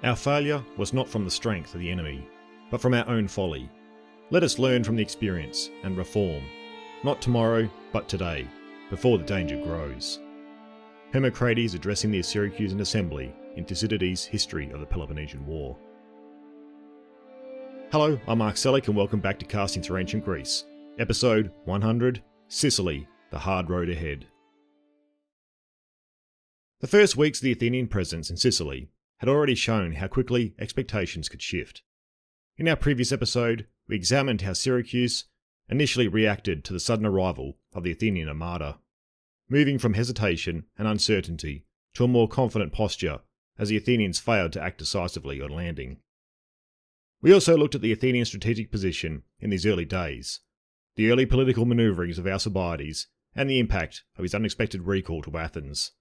Our failure was not from the strength of the enemy, but from our own folly. Let us learn from the experience and reform, not tomorrow, but today, before the danger grows. Hermocrates addressing the Syracusan assembly in Thucydides' History of the Peloponnesian War. Hello, I'm Mark Selleck and welcome back to Casting Through Ancient Greece, episode 100, Sicily, the hard road ahead. The first weeks of the Athenian presence in Sicily had already shown how quickly expectations could shift. In our previous episode, we examined how Syracuse initially reacted to the sudden arrival of the Athenian armada, moving from hesitation and uncertainty to a more confident posture as the Athenians failed to act decisively on landing. We also looked at the Athenian strategic position in these early days, the early political manoeuvrings of Alcibiades, and the impact of his unexpected recall to Athens.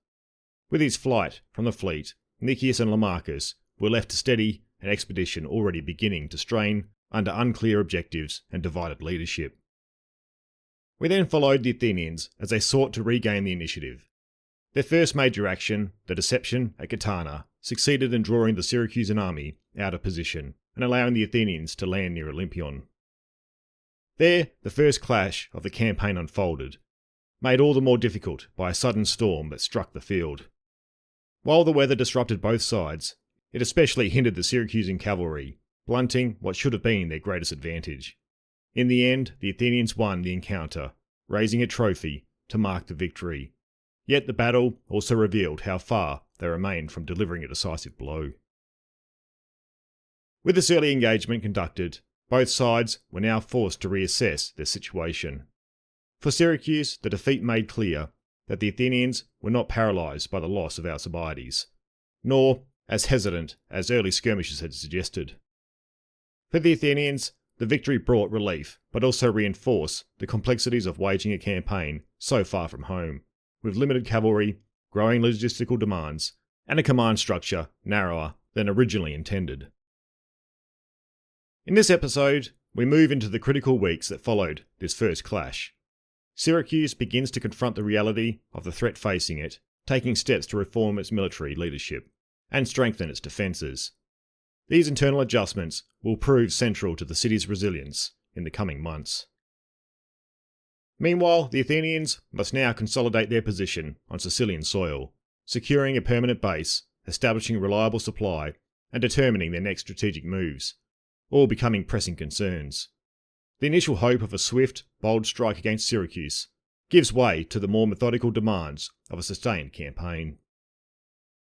With his flight from the fleet, Nicias and Lamachus were left to steady an expedition already beginning to strain under unclear objectives and divided leadership. We then followed the Athenians as they sought to regain the initiative. Their first major action, the deception at Catana, succeeded in drawing the Syracusan army out of position and allowing the Athenians to land near Olympion. There, the first clash of the campaign unfolded, made all the more difficult by a sudden storm that struck the field. While the weather disrupted both sides, it especially hindered the Syracusan cavalry, blunting what should have been their greatest advantage. In the end, the Athenians won the encounter, raising a trophy to mark the victory. Yet the battle also revealed how far they remained from delivering a decisive blow. With this early engagement conducted, both sides were now forced to reassess their situation. For Syracuse, the defeat made clear that the Athenians were not paralysed by the loss of Alcibiades, nor as hesitant as early skirmishes had suggested. For the Athenians, the victory brought relief, but also reinforced the complexities of waging a campaign so far from home, with limited cavalry, growing logistical demands, and a command structure narrower than originally intended. In this episode, we move into the critical weeks that followed this first clash. Syracuse begins to confront the reality of the threat facing it, taking steps to reform its military leadership and strengthen its defences. These internal adjustments will prove central to the city's resilience in the coming months. Meanwhile, the Athenians must now consolidate their position on Sicilian soil, securing a permanent base, establishing a reliable supply, and determining their next strategic moves, all becoming pressing concerns. The initial hope of a swift, bold strike against Syracuse gives way to the more methodical demands of a sustained campaign.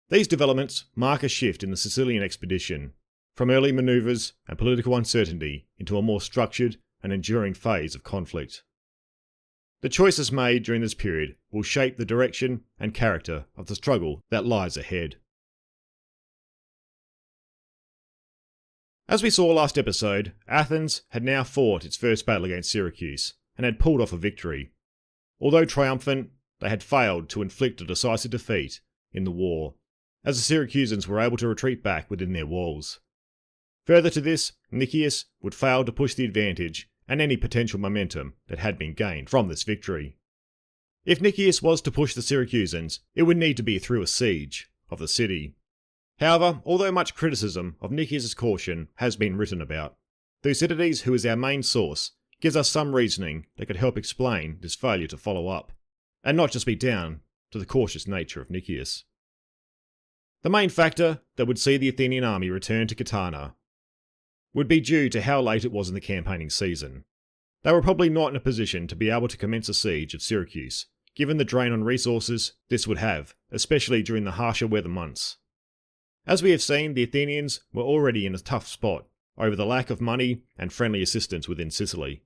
These developments mark a shift in the Sicilian expedition, from early manoeuvres and political uncertainty into a more structured and enduring phase of conflict. The choices made during this period will shape the direction and character of the struggle that lies ahead. As we saw last episode, Athens had now fought its first battle against Syracuse and had pulled off a victory. Although triumphant, they had failed to inflict a decisive defeat in the war, as the Syracusans were able to retreat back within their walls. Further to this, Nicias would fail to push the advantage and any potential momentum that had been gained from this victory. If Nicias was to push the Syracusans, it would need to be through a siege of the city. However, although much criticism of Nicias' caution has been written about, Thucydides, who is our main source, gives us some reasoning that could help explain this failure to follow up, and not just be down to the cautious nature of Nicias. The main factor that would see the Athenian army return to Catana would be due to how late it was in the campaigning season. They were probably not in a position to be able to commence a siege of Syracuse, given the drain on resources this would have, especially during the harsher weather months. As we have seen, the Athenians were already in a tough spot over the lack of money and friendly assistance within Sicily.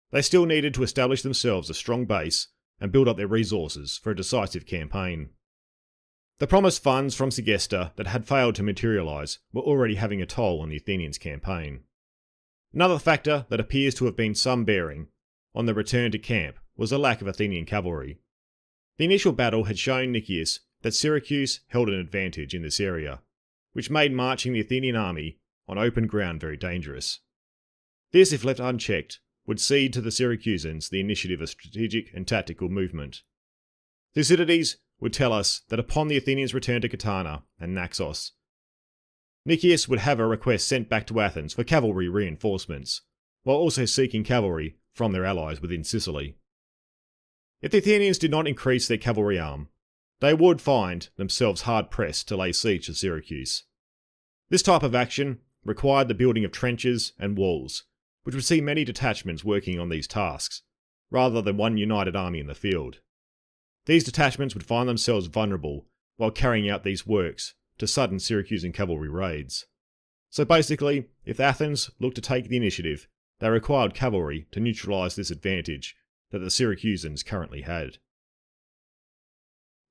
They still needed to establish themselves a strong base and build up their resources for a decisive campaign. The promised funds from Segesta that had failed to materialise were already having a toll on the Athenians' campaign. Another factor that appears to have been some bearing on the return to camp was the lack of Athenian cavalry. The initial battle had shown Nicias that Syracuse held an advantage in this area, which made marching the Athenian army on open ground very dangerous. This, if left unchecked, would cede to the Syracusans the initiative of strategic and tactical movement. Thucydides would tell us that upon the Athenians' return to Catana and Naxos, Nicias would have a request sent back to Athens for cavalry reinforcements, while also seeking cavalry from their allies within Sicily. If the Athenians did not increase their cavalry arm, they would find themselves hard-pressed to lay siege to Syracuse. This type of action required the building of trenches and walls, which would see many detachments working on these tasks, rather than one united army in the field. These detachments would find themselves vulnerable while carrying out these works to sudden Syracusan cavalry raids. So basically, if Athens looked to take the initiative, they required cavalry to neutralise this advantage that the Syracusans currently had.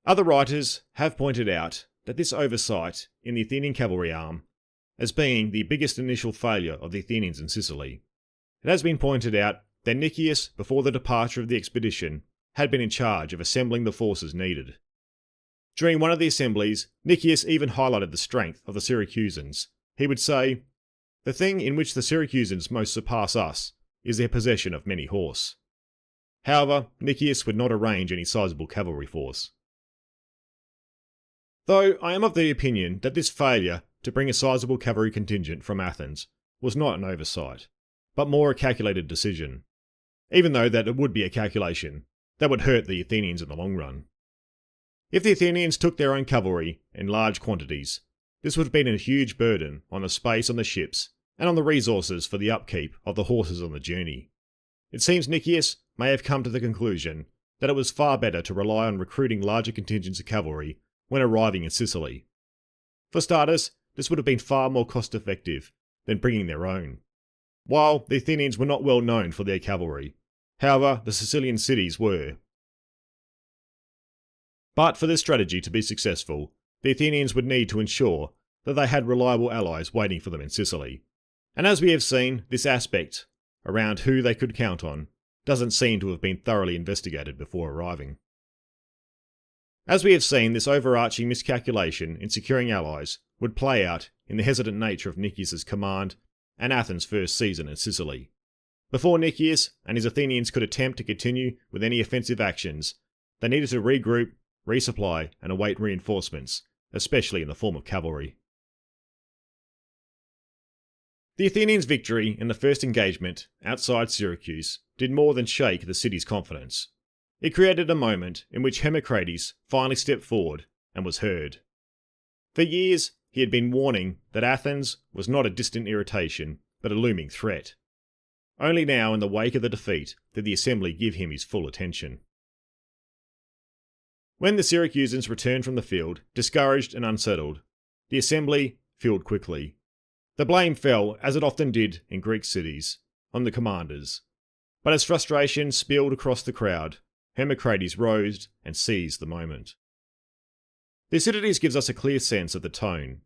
Other writers have pointed out that this oversight in the Athenian cavalry arm as being the biggest initial failure of the Athenians in Sicily. It has been pointed out that Nicias, before the departure of the expedition, had been in charge of assembling the forces needed. During one of the assemblies, Nicias even highlighted the strength of the Syracusans. He would say, "The thing in which the Syracusans most surpass us is their possession of many horse." However, Nicias would not arrange any sizable cavalry force. Though I am of the opinion that this failure to bring a sizable cavalry contingent from Athens was not an oversight, but more a calculated decision, even though that it would be a calculation that would hurt the Athenians in the long run. If the Athenians took their own cavalry in large quantities, this would have been a huge burden on the space on the ships and on the resources for the upkeep of the horses on the journey. It seems Nicias may have come to the conclusion that it was far better to rely on recruiting larger contingents of cavalry when arriving in Sicily. For starters, this would have been far more cost-effective than bringing their own. While the Athenians were not well known for their cavalry, however, the Sicilian cities were. But for this strategy to be successful, the Athenians would need to ensure that they had reliable allies waiting for them in Sicily. And as we have seen, this aspect around who they could count on doesn't seem to have been thoroughly investigated before arriving. As we have seen, this overarching miscalculation in securing allies would play out in the hesitant nature of Nicias' command and Athens' first season in Sicily. Before Nicias and his Athenians could attempt to continue with any offensive actions, they needed to regroup, resupply, and await reinforcements, especially in the form of cavalry. The Athenians' victory in the first engagement outside Syracuse did more than shake the city's confidence. It created a moment in which Hermocrates finally stepped forward and was heard. For years, he had been warning that Athens was not a distant irritation, but a looming threat. Only now, in the wake of the defeat, did the assembly give him his full attention. When the Syracusans returned from the field, discouraged and unsettled, the assembly filled quickly. The blame fell, as it often did in Greek cities, on the commanders. But as frustration spilled across the crowd, Hermocrates rose and seized the moment. Thucydides gives us a clear sense of the tone.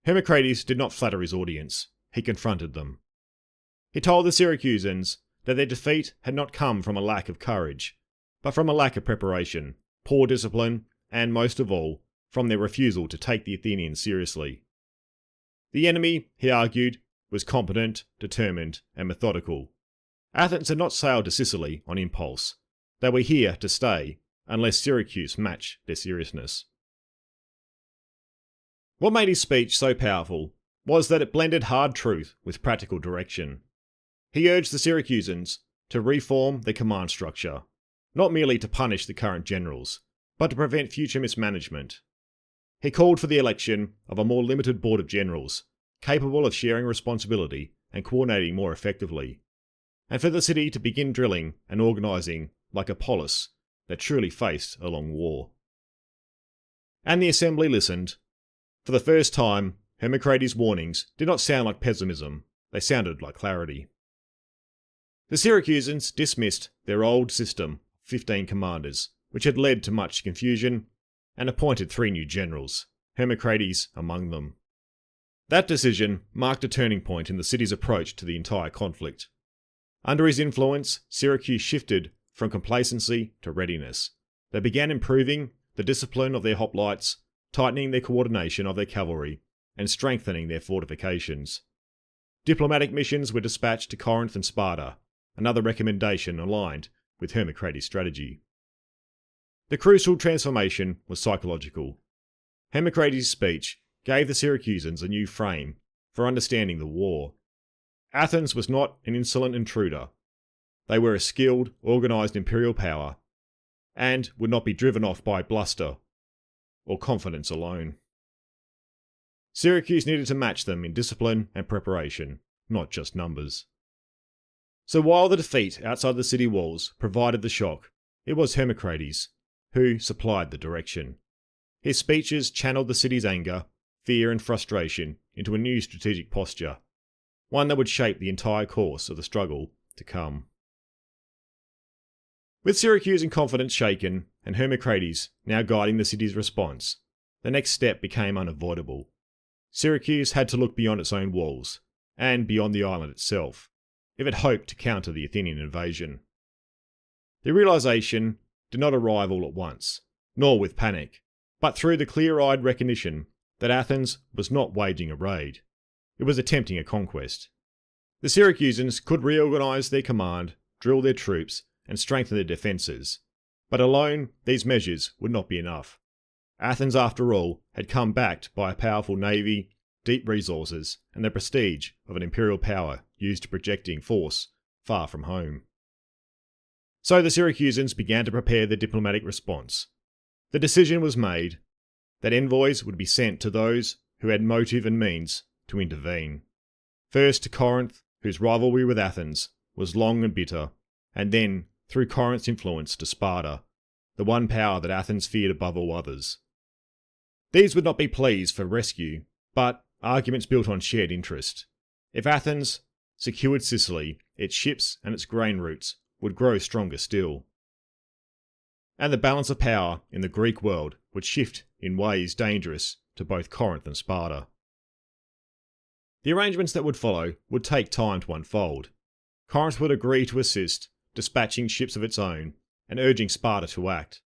Hermocrates did not flatter his audience, he confronted them. He told the Syracusans that their defeat had not come from a lack of courage, but from a lack of preparation, poor discipline, and most of all, from their refusal to take the Athenians seriously. The enemy, he argued, was competent, determined, and methodical. Athens had not sailed to Sicily on impulse. They were here to stay, unless Syracuse matched their seriousness. What made his speech so powerful was that it blended hard truth with practical direction. He urged the Syracusans to reform their command structure, not merely to punish the current generals, but to prevent future mismanagement. He called for the election of a more limited board of generals, capable of sharing responsibility and coordinating more effectively, and for the city to begin drilling and organising like a polis that truly faced a long war. And the assembly listened. For the first time, Hermocrates' warnings did not sound like pessimism, they sounded like clarity. The Syracusans dismissed their old system of 15 commanders, which had led to much confusion, and appointed 3 new generals, Hermocrates among them. That decision marked a turning point in the city's approach to the entire conflict. Under his influence, Syracuse shifted from complacency to readiness. They began improving the discipline of their hoplites, tightening their coordination of their cavalry, and strengthening their fortifications. Diplomatic missions were dispatched to Corinth and Sparta, another recommendation aligned with Hermocrates' strategy. The crucial transformation was psychological. Hermocrates' speech gave the Syracusans a new frame for understanding the war. Athens was not an insolent intruder. They were a skilled, organised imperial power, and would not be driven off by bluster or confidence alone. Syracuse needed to match them in discipline and preparation, not just numbers. So while the defeat outside the city walls provided the shock, it was Hermocrates who supplied the direction. His speeches channeled the city's anger, fear and frustration into a new strategic posture, one that would shape the entire course of the struggle to come. With Syracuse in confidence shaken and Hermocrates now guiding the city's response, the next step became unavoidable. Syracuse had to look beyond its own walls, and beyond the island itself, if it hoped to counter the Athenian invasion. The realisation did not arrive all at once, nor with panic, but through the clear-eyed recognition that Athens was not waging a raid. It was attempting a conquest. The Syracusans could reorganise their command, drill their troops, and strengthen their defences, but alone these measures would not be enough. Athens, after all, had come backed by a powerful navy, deep resources, and the prestige of an imperial power used to projecting force far from home. So the Syracusans began to prepare their diplomatic response. The decision was made that envoys would be sent to those who had motive and means to intervene. First to Corinth, whose rivalry with Athens was long and bitter, and then, through Corinth's influence, to Sparta, the one power that Athens feared above all others. These would not be pleas for rescue, but arguments built on shared interest. If Athens secured Sicily, its ships and its grain routes would grow stronger still. And the balance of power in the Greek world would shift in ways dangerous to both Corinth and Sparta. The arrangements that would follow would take time to unfold. Corinth would agree to assist, dispatching ships of its own and urging Sparta to act.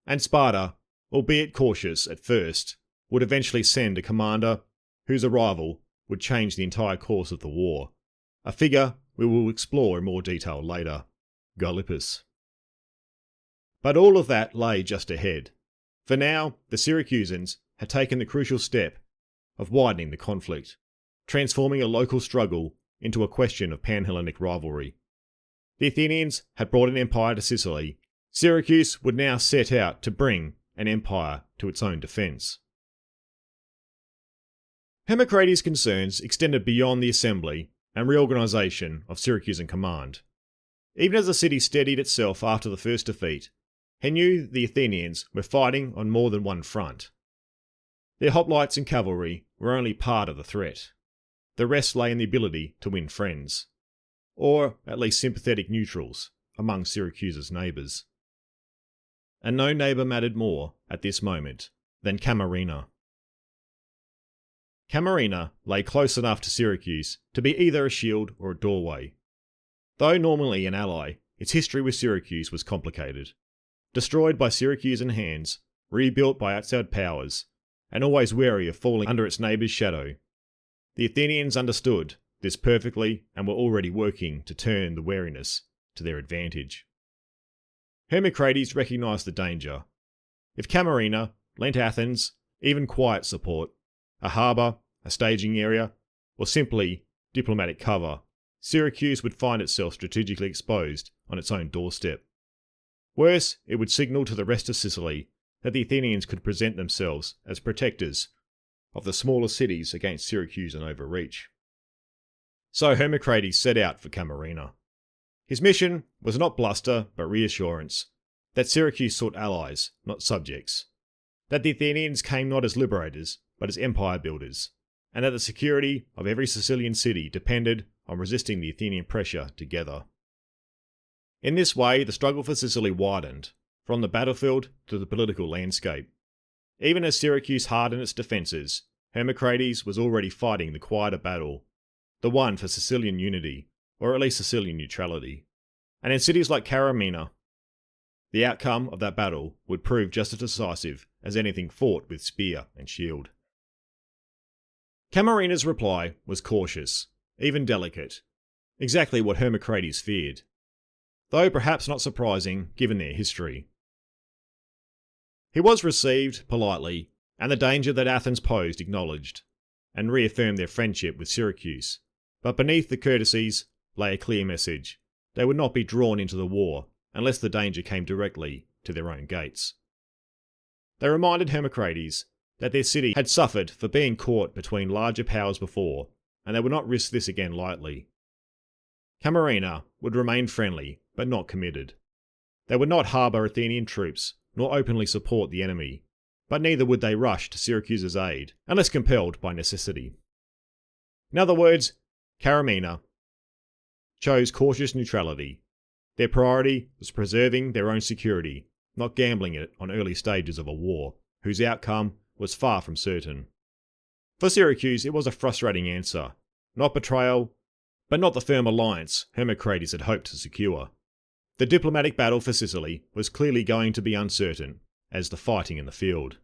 And Sparta, albeit cautious at first, would eventually send a commander whose arrival would change the entire course of the war, a figure we will explore in more detail later, Gylippus. But all of that lay just ahead. For now, the Syracusans had taken the crucial step of widening the conflict, transforming a local struggle into a question of Pan-Hellenic rivalry. The Athenians had brought an empire to Sicily. Syracuse would now set out to bring an empire to its own defence. Hermocrates' concerns extended beyond the assembly and reorganisation of Syracusan command. Even as the city steadied itself after the first defeat, he knew the Athenians were fighting on more than one front. Their hoplites and cavalry were only part of the threat. The rest lay in the ability to win friends, or at least sympathetic neutrals, among Syracuse's neighbours. And no neighbour mattered more at this moment than Camarina. Camarina lay close enough to Syracuse to be either a shield or a doorway. Though normally an ally, its history with Syracuse was complicated. Destroyed by Syracusan hands, rebuilt by outside powers, and always wary of falling under its neighbour's shadow. The Athenians understood this perfectly and were already working to turn the wariness to their advantage. Hermocrates recognised the danger. If Camarina lent Athens even quiet support, a harbour, a staging area, or simply diplomatic cover, Syracuse would find itself strategically exposed on its own doorstep. Worse, it would signal to the rest of Sicily that the Athenians could present themselves as protectors of the smaller cities against Syracusan overreach. So Hermocrates set out for Camarina. His mission was not bluster, but reassurance, that Syracuse sought allies, not subjects, that the Athenians came not as liberators, but as empire builders, and that the security of every Sicilian city depended on resisting the Athenian pressure together. In this way, the struggle for Sicily widened, from the battlefield to the political landscape. Even as Syracuse hardened its defences, Hermocrates was already fighting the quieter battle, the one for Sicilian unity, or at least Sicilian neutrality. And in cities like Camarina, the outcome of that battle would prove just as decisive as anything fought with spear and shield. Camarina's reply was cautious, even delicate, exactly what Hermocrates feared, though perhaps not surprising given their history. He was received politely, and the danger that Athens posed acknowledged, and reaffirmed their friendship with Syracuse. But beneath the courtesies lay a clear message. They would not be drawn into the war unless the danger came directly to their own gates. They reminded Hermocrates that their city had suffered for being caught between larger powers before, and they would not risk this again lightly. Camarina would remain friendly, but not committed. They would not harbour Athenian troops, nor openly support the enemy, but neither would they rush to Syracuse's aid, unless compelled by necessity. In other words, Camarina chose cautious neutrality. Their priority was preserving their own security, not gambling it on early stages of a war, whose outcome was far from certain. For Syracuse, it was a frustrating answer. Not betrayal, but not the firm alliance Hermocrates had hoped to secure. The diplomatic battle for Sicily was clearly going to be uncertain, as the fighting in the field.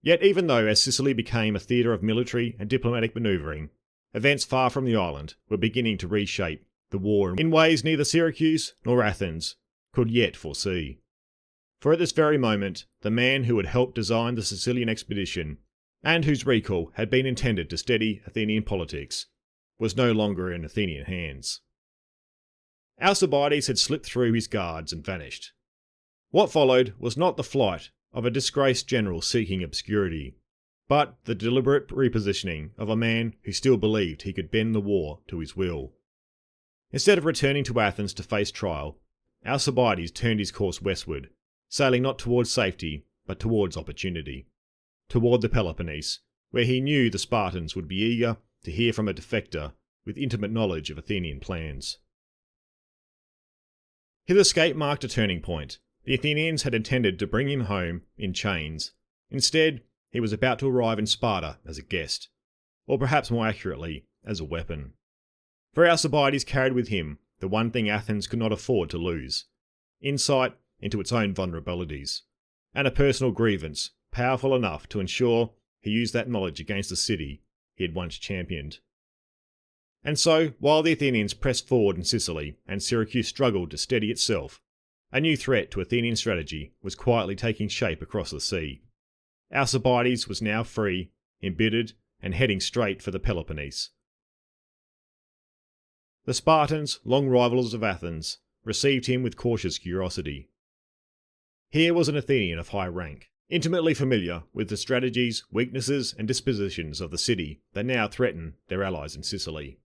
Yet even though as Sicily became a theatre of military and diplomatic manoeuvring, events far from the island were beginning to reshape the war in ways neither Syracuse nor Athens could yet foresee. For at this very moment, the man who had helped design the Sicilian expedition, and whose recall had been intended to steady Athenian politics, was no longer in Athenian hands. Alcibiades had slipped through his guards and vanished. What followed was not the flight of a disgraced general seeking obscurity, but the deliberate repositioning of a man who still believed he could bend the war to his will. Instead of returning to Athens to face trial, Alcibiades turned his course westward, sailing not towards safety, but towards opportunity, toward the Peloponnese, where he knew the Spartans would be eager to hear from a defector with intimate knowledge of Athenian plans. His escape marked a turning point. The Athenians had intended to bring him home in chains. Instead, he was about to arrive in Sparta as a guest, or perhaps more accurately, as a weapon. For Alcibiades carried with him the one thing Athens could not afford to lose: insight into its own vulnerabilities, and a personal grievance powerful enough to ensure he used that knowledge against the city he had once championed. And so, while the Athenians pressed forward in Sicily and Syracuse struggled to steady itself, a new threat to Athenian strategy was quietly taking shape across the sea. Alcibiades was now free, embittered, and heading straight for the Peloponnese. The Spartans, long rivals of Athens, received him with cautious curiosity. Here was an Athenian of high rank, intimately familiar with the strategies, weaknesses, and dispositions of the city that now threatened their allies in Sicily.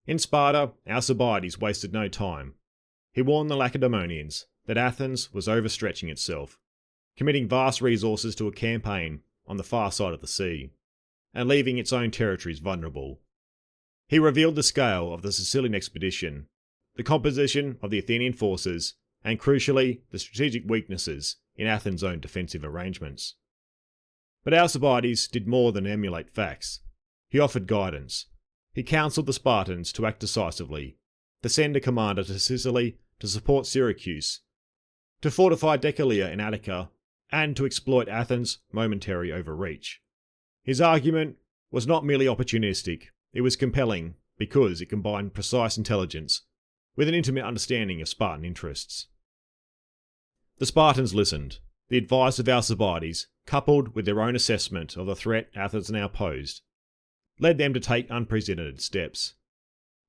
In Sparta, Alcibiades wasted no time. He warned the Lacedaemonians that Athens was overstretching itself, committing vast resources to a campaign on the far side of the sea, and leaving its own territories vulnerable. He revealed the scale of the Sicilian expedition, the composition of the Athenian forces, and crucially, the strategic weaknesses in Athens' own defensive arrangements. But Alcibiades did more than emulate facts. He offered guidance. He counselled the Spartans to act decisively, to send a commander to Sicily to support Syracuse, to fortify Deceleia in Attica, and to exploit Athens' momentary overreach. His argument was not merely opportunistic, it was compelling because it combined precise intelligence with an intimate understanding of Spartan interests. The Spartans listened. The advice of Alcibiades, coupled with their own assessment of the threat Athens now posed, led them to take unprecedented steps.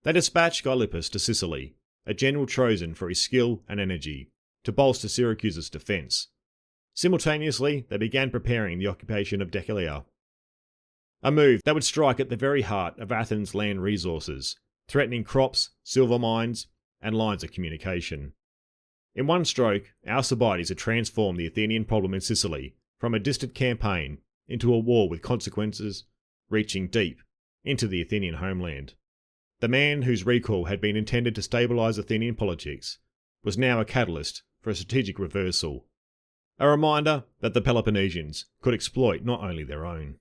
They dispatched Gylippus to Sicily, a general chosen for his skill and energy, to bolster Syracuse's defence. Simultaneously, they began preparing the occupation of Deceleia, a move that would strike at the very heart of Athens' land resources, threatening crops, silver mines, and lines of communication. In one stroke, Alcibiades had transformed the Athenian problem in Sicily from a distant campaign into a war with consequences reaching deep into the Athenian homeland. The man whose recall had been intended to stabilise Athenian politics was now a catalyst for a strategic reversal, a reminder that the Peloponnesians could exploit not only their own.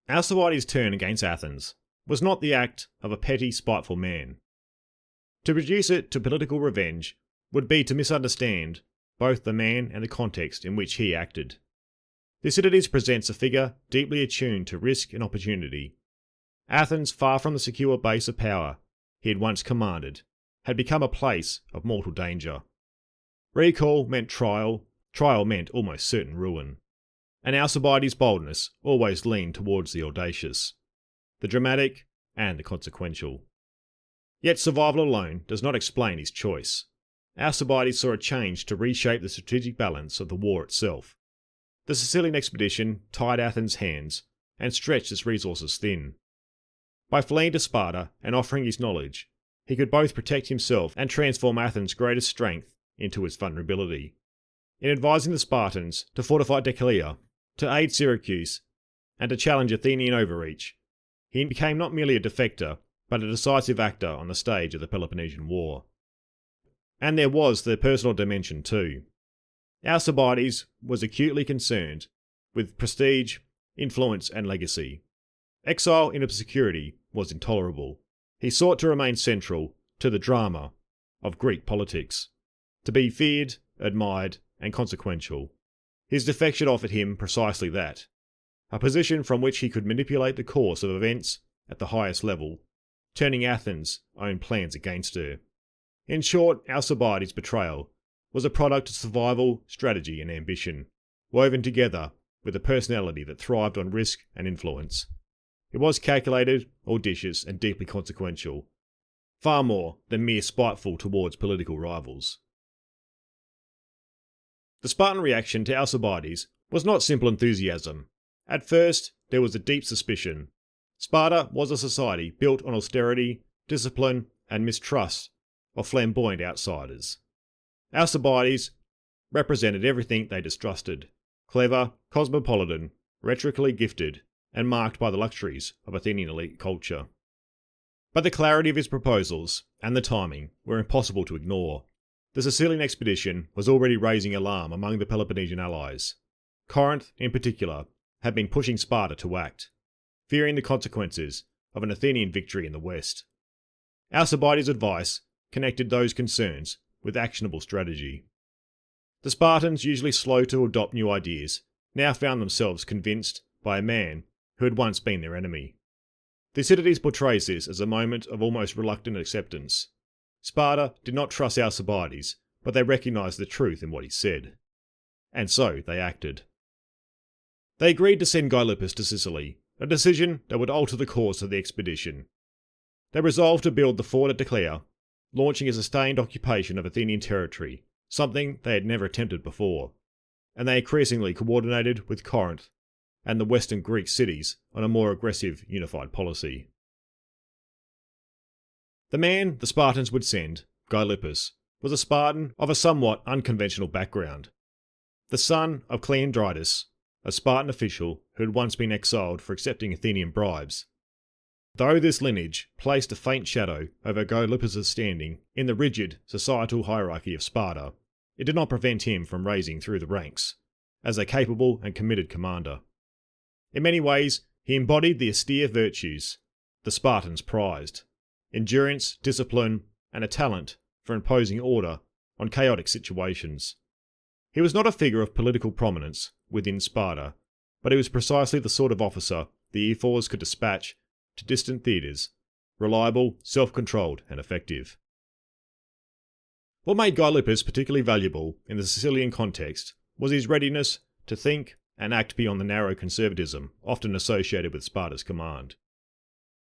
Alcibiades' turn against Athens was not the act of a petty, spiteful man. To reduce it to political revenge would be to misunderstand both the man and the context in which he acted. Thucydides presents a figure deeply attuned to risk and opportunity. Athens, far from the secure base of power he had once commanded, had become a place of mortal danger. Recall meant trial, trial meant almost certain ruin. And Alcibiades' boldness always leaned towards the audacious, the dramatic, and the consequential. Yet survival alone does not explain his choice. Alcibiades saw a change to reshape the strategic balance of the war itself. The Sicilian expedition tied Athens' hands and stretched its resources thin. By fleeing to Sparta and offering his knowledge, he could both protect himself and transform Athens' greatest strength into its vulnerability. In advising the Spartans to fortify Plataea, to aid Syracuse, and to challenge Athenian overreach, he became not merely a defector, but a decisive actor on the stage of the Peloponnesian War. And there was the personal dimension too. Alcibiades was acutely concerned with prestige, influence, and legacy. Exile in obscurity was intolerable. He sought to remain central to the drama of Greek politics, to be feared, admired, and consequential. His defection offered him precisely that, a position from which he could manipulate the course of events at the highest level, turning Athens' own plans against her. In short, Alcibiades' betrayal was a product of survival, strategy, and ambition, woven together with a personality that thrived on risk and influence. It was calculated, audacious, and deeply consequential, far more than mere spiteful towards political rivals. The Spartan reaction to Alcibiades was not simple enthusiasm. At first, there was a deep suspicion. Sparta was a society built on austerity, discipline, and mistrust of flamboyant outsiders. Alcibiades represented everything they distrusted: clever, cosmopolitan, rhetorically gifted, and marked by the luxuries of Athenian elite culture. But the clarity of his proposals and the timing were impossible to ignore. The Sicilian expedition was already raising alarm among the Peloponnesian allies. Corinth, in particular, had been pushing Sparta to act, fearing the consequences of an Athenian victory in the west. Alcibiades' advice connected those concerns with actionable strategy. The Spartans, usually slow to adopt new ideas, now found themselves convinced by a man who had once been their enemy. Thucydides portrays this as a moment of almost reluctant acceptance. Sparta did not trust Alcibiades, but they recognised the truth in what he said. And so they acted. They agreed to send Gylippus to Sicily, a decision that would alter the course of the expedition. They resolved to build the fort at Plataea, launching a sustained occupation of Athenian territory, something they had never attempted before, and they increasingly coordinated with Corinth and the western Greek cities on a more aggressive, unified policy. The man the Spartans would send, Gylippus, was a Spartan of a somewhat unconventional background. The son of Cleandridas, a Spartan official who had once been exiled for accepting Athenian bribes. Though this lineage placed a faint shadow over Gylippus' standing in the rigid societal hierarchy of Sparta, it did not prevent him from rising through the ranks as a capable and committed commander. In many ways, he embodied the austere virtues the Spartans prized: endurance, discipline, and a talent for imposing order on chaotic situations. He was not a figure of political prominence within Sparta, but he was precisely the sort of officer the ephors could dispatch to distant theatres, reliable, self-controlled, and effective. What made Gylippus particularly valuable in the Sicilian context was his readiness to think and act beyond the narrow conservatism often associated with Sparta's command.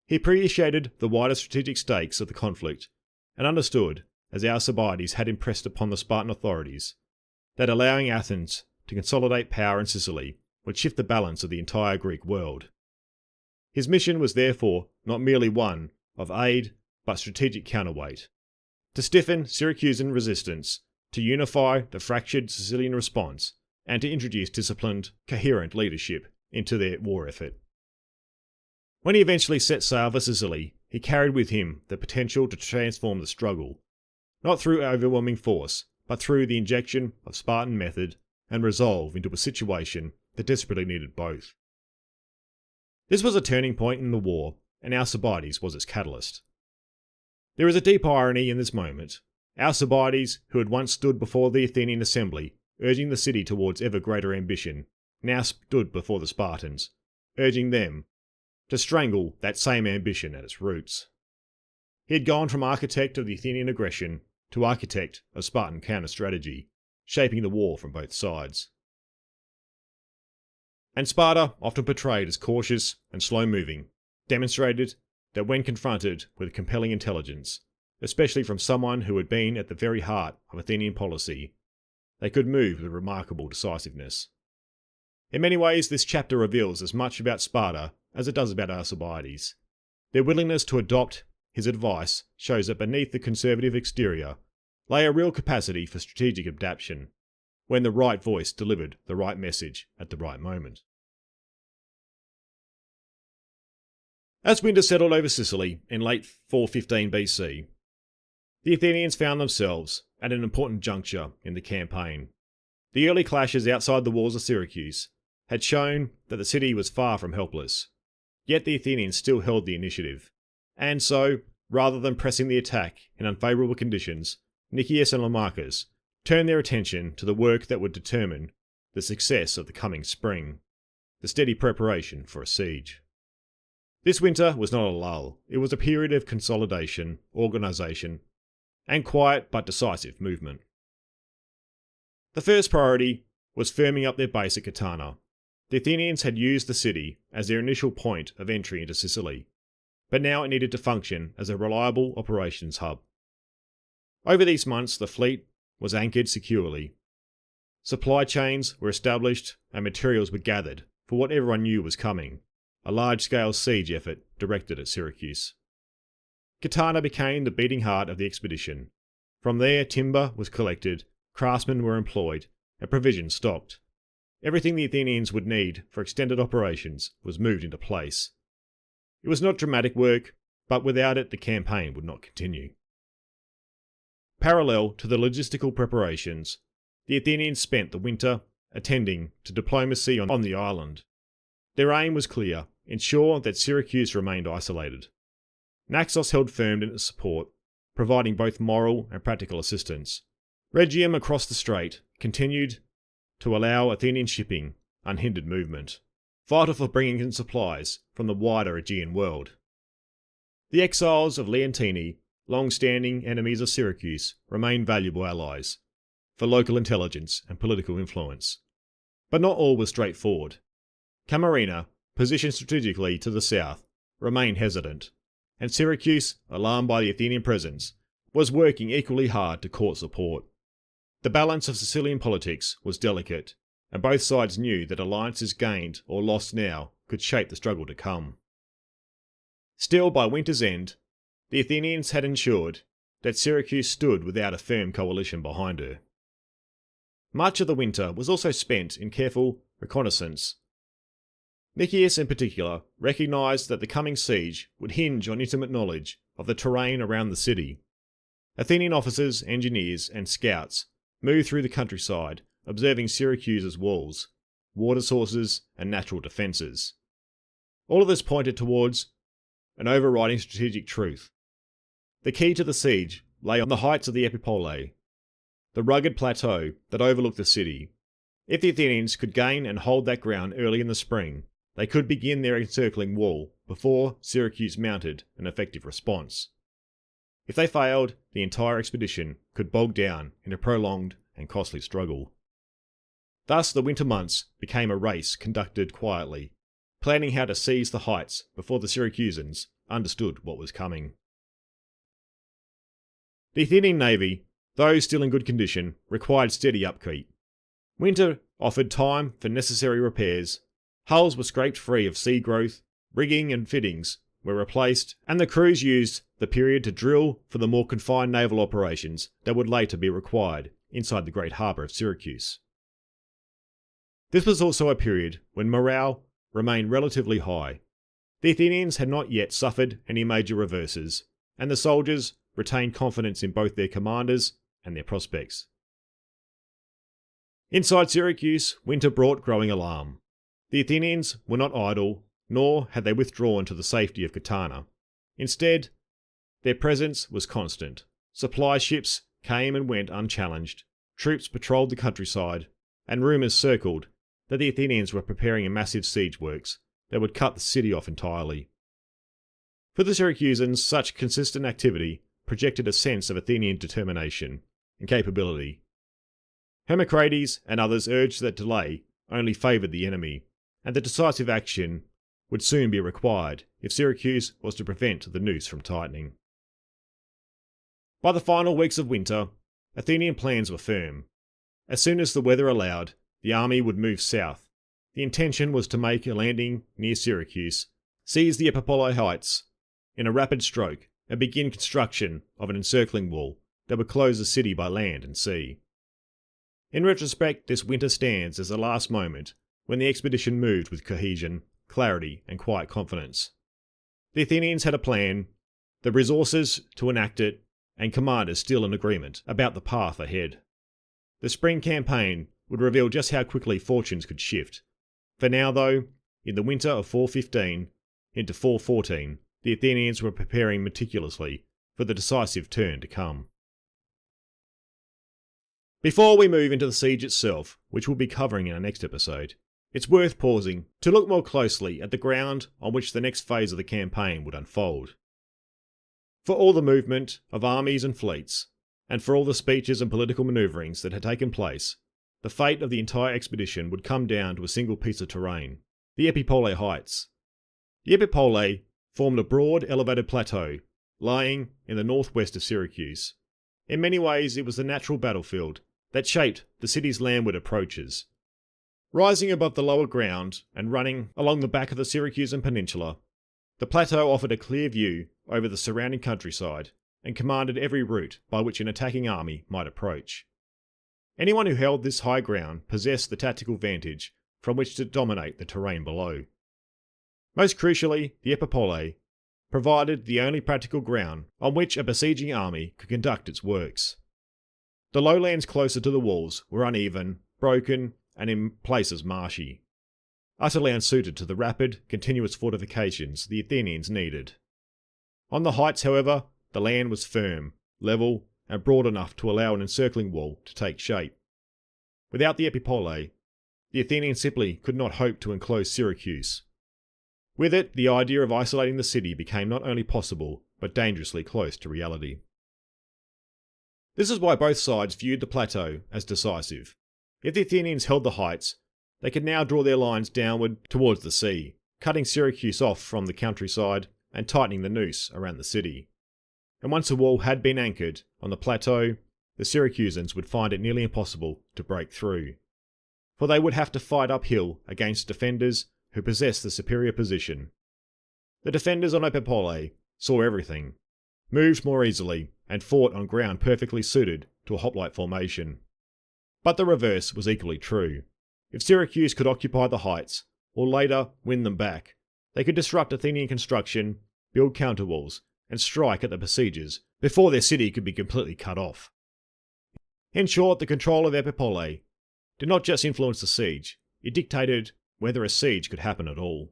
He appreciated the wider strategic stakes of the conflict and understood, as Alcibiades had impressed upon the Spartan authorities, that allowing Athens to consolidate power in Sicily would shift the balance of the entire Greek world. His mission was therefore not merely one of aid, but strategic counterweight: to stiffen Syracusan resistance, to unify the fractured Sicilian response, and to introduce disciplined, coherent leadership into their war effort. When he eventually set sail for Sicily, he carried with him the potential to transform the struggle, not through overwhelming force, but through the injection of Spartan method and resolve into a situation that desperately needed both. This was a turning point in the war, and Alcibiades was its catalyst. There is a deep irony in this moment. Alcibiades, who had once stood before the Athenian assembly, urging the city towards ever greater ambition, now stood before the Spartans, urging them to strangle that same ambition at its roots. He had gone from architect of the Athenian aggression to architect of Spartan counter-strategy, shaping the war from both sides. And Sparta, often portrayed as cautious and slow-moving, demonstrated that when confronted with compelling intelligence, especially from someone who had been at the very heart of Athenian policy, they could move with remarkable decisiveness. In many ways, this chapter reveals as much about Sparta as it does about Alcibiades. Their willingness to adopt his advice shows that beneath the conservative exterior lay a real capacity for strategic adaptation, when the right voice delivered the right message at the right moment. As winter settled over Sicily in late 415 BC, the Athenians found themselves at an important juncture in the campaign. The early clashes outside the walls of Syracuse had shown that the city was far from helpless, yet the Athenians still held the initiative, and so, rather than pressing the attack in unfavourable conditions, Nicias and Lamachus turned their attention to the work that would determine the success of the coming spring, the steady preparation for a siege. This winter was not a lull, it was a period of consolidation, organisation, and quiet but decisive movement. The first priority was firming up their base at Catana. The Athenians had used the city as their initial point of entry into Sicily, but now it needed to function as a reliable operations hub. Over these months, the fleet was anchored securely. Supply chains were established and materials were gathered for what everyone knew was coming, a large-scale siege effort directed at Syracuse. Catana became the beating heart of the expedition. From there, timber was collected, craftsmen were employed, and provisions stocked. Everything the Athenians would need for extended operations was moved into place. It was not dramatic work, but without it the campaign would not continue. Parallel to the logistical preparations, the Athenians spent the winter attending to diplomacy on the island. Their aim was clear: ensure that Syracuse remained isolated. Naxos held firm in its support, providing both moral and practical assistance. Rhegium across the strait continued to allow Athenian shipping unhindered movement, vital for bringing in supplies from the wider Aegean world. The exiles of Leontini, long-standing enemies of Syracuse, remained valuable allies for local intelligence and political influence. But not all was straightforward. Camarina, positioned strategically to the south, remained hesitant, and Syracuse, alarmed by the Athenian presence, was working equally hard to court support. The balance of Sicilian politics was delicate, and both sides knew that alliances gained or lost now could shape the struggle to come. Still, by winter's end, the Athenians had ensured that Syracuse stood without a firm coalition behind her. Much of the winter was also spent in careful reconnaissance. Nicias, in particular, recognised that the coming siege would hinge on intimate knowledge of the terrain around the city. Athenian officers, engineers, and scouts moved through the countryside, observing Syracuse's walls, water sources, and natural defences. All of this pointed towards an overriding strategic truth. The key to the siege lay on the heights of the Epipolae, the rugged plateau that overlooked the city. If the Athenians could gain and hold that ground early in the spring, they could begin their encircling wall before Syracuse mounted an effective response. If they failed, the entire expedition could bog down in a prolonged and costly struggle. Thus, the winter months became a race conducted quietly, planning how to seize the heights before the Syracusans understood what was coming. The Athenian navy, though still in good condition, required steady upkeep. Winter offered time for necessary repairs. Hulls were scraped free of sea growth, rigging and fittings were replaced, and the crews used the period to drill for the more confined naval operations that would later be required inside the great harbour of Syracuse. This was also a period when morale remained relatively high. The Athenians had not yet suffered any major reverses, and the soldiers retained confidence in both their commanders and their prospects. Inside Syracuse, winter brought growing alarm. The Athenians were not idle, nor had they withdrawn to the safety of Catana. Instead, their presence was constant. Supply ships came and went unchallenged, troops patrolled the countryside, and rumours circled that the Athenians were preparing a massive siege works that would cut the city off entirely. For the Syracusans, such consistent activity projected a sense of Athenian determination and capability. Hermocrates and others urged that delay only favoured the enemy, and that decisive action would soon be required if Syracuse was to prevent the noose from tightening. By the final weeks of winter, Athenian plans were firm. As soon as the weather allowed, the army would move south. The intention was to make a landing near Syracuse, seize the Epipolae heights in a rapid stroke, and begin construction of an encircling wall that would close the city by land and sea. In retrospect, this winter stands as the last moment when the expedition moved with cohesion, clarity, and quiet confidence. The Athenians had a plan, the resources to enact it, and commanders still in agreement about the path ahead. The spring campaign would reveal just how quickly fortunes could shift. For now, though, in the winter of 415 into 414, the Athenians were preparing meticulously for the decisive turn to come. Before we move into the siege itself, which we'll be covering in our next episode, it's worth pausing to look more closely at the ground on which the next phase of the campaign would unfold. For all the movement of armies and fleets, and for all the speeches and political manoeuvrings that had taken place, the fate of the entire expedition would come down to a single piece of terrain, the Epipolae heights. The Epipolae formed a broad, elevated plateau lying in the northwest of Syracuse. In many ways, it was the natural battlefield that shaped the city's landward approaches. Rising above the lower ground and running along the back of the Syracusan peninsula, the plateau offered a clear view over the surrounding countryside and commanded every route by which an attacking army might approach. Anyone who held this high ground possessed the tactical vantage from which to dominate the terrain below. Most crucially, the Epipolae provided the only practical ground on which a besieging army could conduct its works. The lowlands closer to the walls were uneven, broken, and in places marshy, utterly unsuited to the rapid, continuous fortifications the Athenians needed. On the heights, however, the land was firm, level, and broad enough to allow an encircling wall to take shape. Without the Epipolae, the Athenians simply could not hope to enclose Syracuse. With it, the idea of isolating the city became not only possible, but dangerously close to reality. This is why both sides viewed the plateau as decisive. If the Athenians held the heights, they could now draw their lines downward towards the sea, cutting Syracuse off from the countryside and tightening the noose around the city. And once a wall had been anchored on the plateau, the Syracusans would find it nearly impossible to break through, for they would have to fight uphill against defenders who possessed the superior position. The defenders on Epipolae saw everything, moved more easily, and fought on ground perfectly suited to a hoplite formation. But the reverse was equally true. If Syracuse could occupy the heights, or later win them back, they could disrupt Athenian construction, build counterwalls, and strike at the besiegers before their city could be completely cut off. In short, the control of Epipolae did not just influence the siege, it dictated whether a siege could happen at all.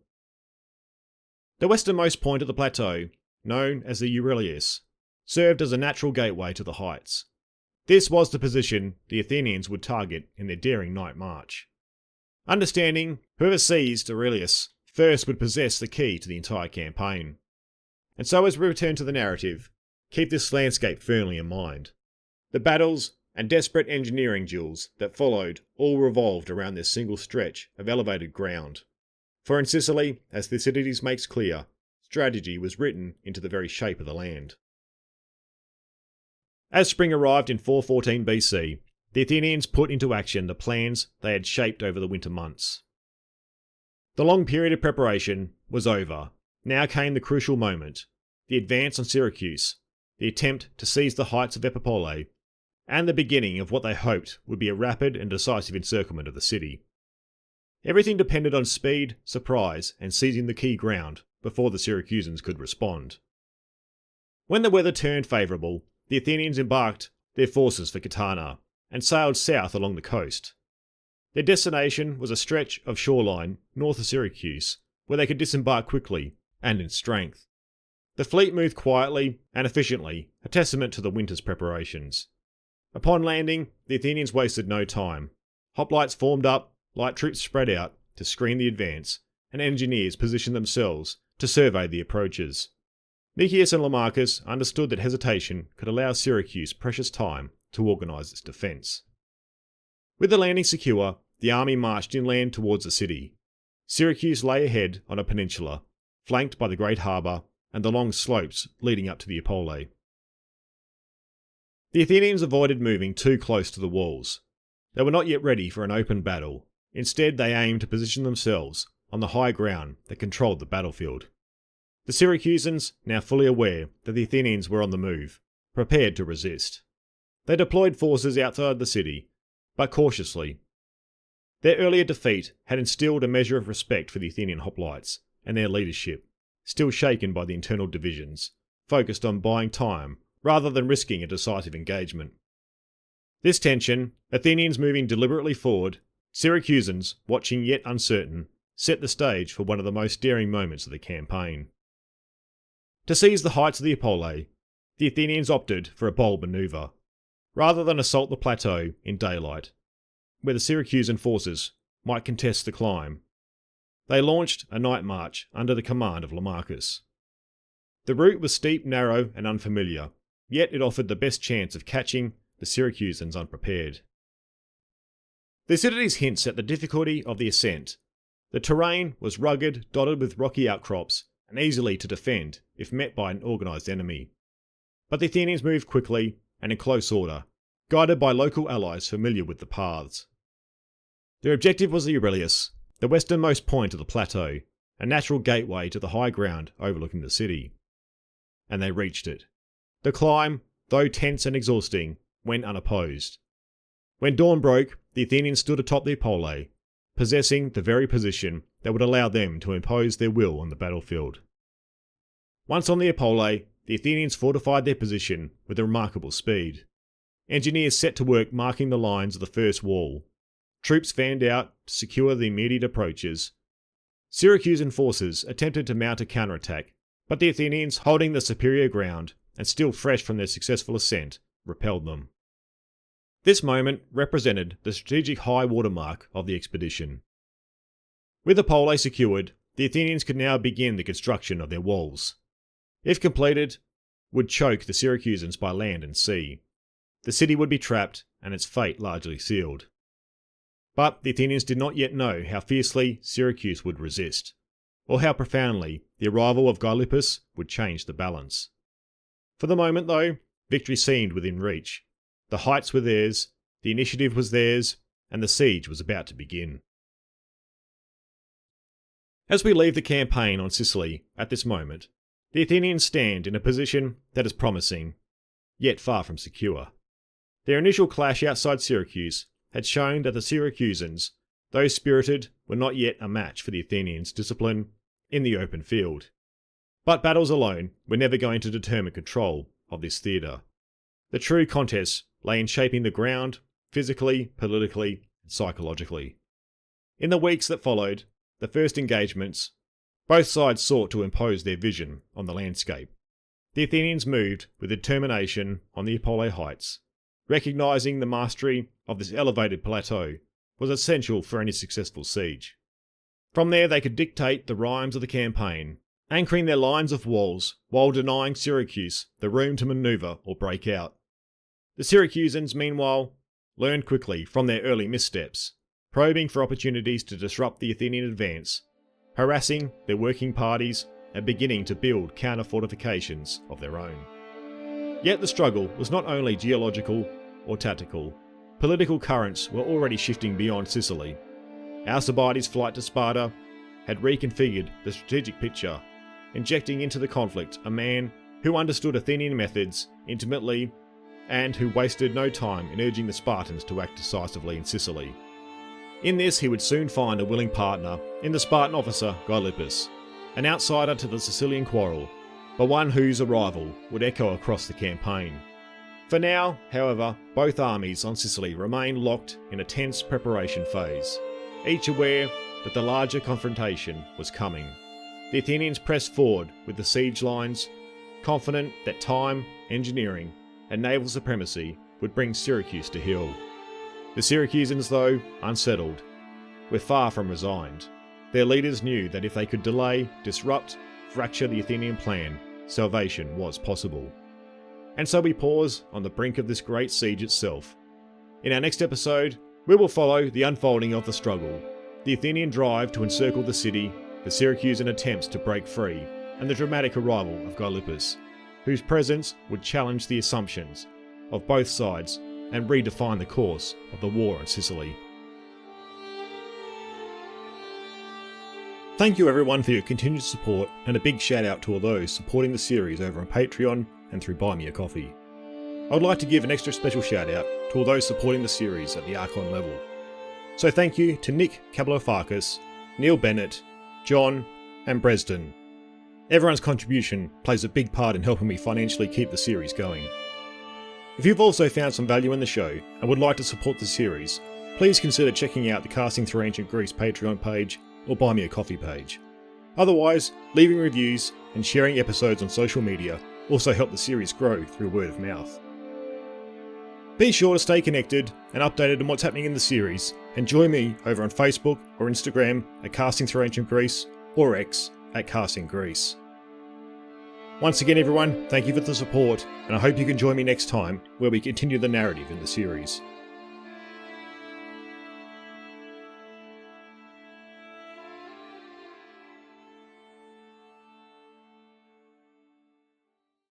The westernmost point of the plateau, known as the Eurelius, served as a natural gateway to the heights. This was the position the Athenians would target in their daring night march. Understanding whoever seized Eurelius first would possess the key to the entire campaign. And so as we return to the narrative, keep this landscape firmly in mind. The battles and desperate engineering duels that followed all revolved around this single stretch of elevated ground. For in Sicily, as Thucydides makes clear, strategy was written into the very shape of the land. As spring arrived in 414 BC, the Athenians put into action the plans they had shaped over the winter months. The long period of preparation was over. Now came the crucial moment, the advance on Syracuse, the attempt to seize the heights of Epipolae, and the beginning of what they hoped would be a rapid and decisive encirclement of the city. Everything depended on speed, surprise, and seizing the key ground before the Syracusans could respond. When the weather turned favourable, the Athenians embarked their forces for Catana and sailed south along the coast. Their destination was a stretch of shoreline north of Syracuse, where they could disembark quickly and in strength. The fleet moved quietly and efficiently, a testament to the winter's preparations. Upon landing, the Athenians wasted no time. Hoplites formed up, light troops spread out to screen the advance, and engineers positioned themselves to survey the approaches. Mycale and Lamachus understood that hesitation could allow Syracuse precious time to organise its defence. With the landing secure, the army marched inland towards the city. Syracuse lay ahead on a peninsula, flanked by the great harbour and the long slopes leading up to the Apollo. The Athenians avoided moving too close to the walls. They were not yet ready for an open battle. Instead, they aimed to position themselves on the high ground that controlled the battlefield. The Syracusans, now fully aware that the Athenians were on the move, prepared to resist. They deployed forces outside the city, but cautiously. Their earlier defeat had instilled a measure of respect for the Athenian hoplites and their leadership, still shaken by the internal divisions, focused on buying time rather than risking a decisive engagement. This tension, Athenians moving deliberately forward, Syracusans watching yet uncertain, set the stage for one of the most daring moments of the campaign. To seize the heights of the Apollo, the Athenians opted for a bold manoeuvre, rather than assault the plateau in daylight, where the Syracusan forces might contest the climb. They launched a night march under the command of Lamachus. The route was steep, narrow, and unfamiliar, yet it offered the best chance of catching the Syracusans unprepared. Thucydides hints at the difficulty of the ascent. The terrain was rugged, dotted with rocky outcrops, and easily to defend if met by an organised enemy. But the Athenians moved quickly and in close order, guided by local allies familiar with the paths. Their objective was the Aurelius, the westernmost point of the plateau, a natural gateway to the high ground overlooking the city. And they reached it. The climb, though tense and exhausting, went unopposed. When dawn broke, the Athenians stood atop the Apollo, possessing the very position that would allow them to impose their will on the battlefield. Once on the Apollo, the Athenians fortified their position with a remarkable speed. Engineers set to work marking the lines of the first wall. Troops fanned out to secure the immediate approaches. Syracusan forces attempted to mount a counterattack, but the Athenians, holding the superior ground and still fresh from their successful ascent, repelled them. This moment represented the strategic high water mark of the expedition. With Apollo secured, the Athenians could now begin the construction of their walls. If completed, would choke the Syracusans by land and sea. The city would be trapped and its fate largely sealed. But the Athenians did not yet know how fiercely Syracuse would resist, or how profoundly the arrival of Gylippus would change the balance. For the moment, though, victory seemed within reach. The heights were theirs, the initiative was theirs, and the siege was about to begin. As we leave the campaign on Sicily at this moment, the Athenians stand in a position that is promising, yet far from secure. Their initial clash outside Syracuse had shown that the Syracusans, though spirited, were not yet a match for the Athenians' discipline in the open field. But battles alone were never going to determine control of this theatre. The true contest lay in shaping the ground, physically, politically, and psychologically. In the weeks that followed, the first engagements, both sides sought to impose their vision on the landscape. The Athenians moved with determination on the Apollo heights, recognising the mastery of this elevated plateau was essential for any successful siege. From there they could dictate the rhymes of the campaign, anchoring their lines of walls while denying Syracuse the room to manoeuvre or break out. The Syracusans, meanwhile, learned quickly from their early missteps, probing for opportunities to disrupt the Athenian advance, harassing their working parties, and beginning to build counter-fortifications of their own. Yet the struggle was not only geological or tactical. Political currents were already shifting beyond Sicily. Alcibiades' flight to Sparta had reconfigured the strategic picture, injecting into the conflict a man who understood Athenian methods intimately and who wasted no time in urging the Spartans to act decisively in Sicily. In this he would soon find a willing partner in the Spartan officer Gylippus, an outsider to the Sicilian quarrel, but one whose arrival would echo across the campaign. For now, however, both armies on Sicily remained locked in a tense preparation phase, each aware that the larger confrontation was coming. The Athenians pressed forward with the siege lines, confident that time, engineering, and naval supremacy would bring Syracuse to heel. The Syracusans, though unsettled, were far from resigned. Their leaders knew that if they could delay, disrupt, fracture the Athenian plan, salvation was possible. And so we pause on the brink of this great siege itself. In our next episode, We will follow the unfolding of the struggle, the Athenian drive to encircle the city, the Syracusan attempts to break free, and the dramatic arrival of Gylippus, whose presence would challenge the assumptions of both sides and redefine the course of the war in Sicily. Thank you everyone for your continued support, and a big shout out to all those supporting the series over on Patreon and through Buy Me a Coffee. I would like to give an extra special shout out to all those supporting the series at the Archon level. So thank you to Nick Kablofakis, Neil Bennett, John and Bresden. Everyone's contribution plays a big part in helping me financially keep the series going. If you've also found some value in the show and would like to support the series, please consider checking out the Casting Through Ancient Greece Patreon page or Buy Me a Coffee page. Otherwise, leaving reviews and sharing episodes on social media also help the series grow through word of mouth. Be sure to stay connected and updated on what's happening in the series, and join me over on Facebook or Instagram at Casting Through Ancient Greece or X at Casting Greece. Once again everyone, thank you for the support, and I hope you can join me next time where we continue the narrative in the series.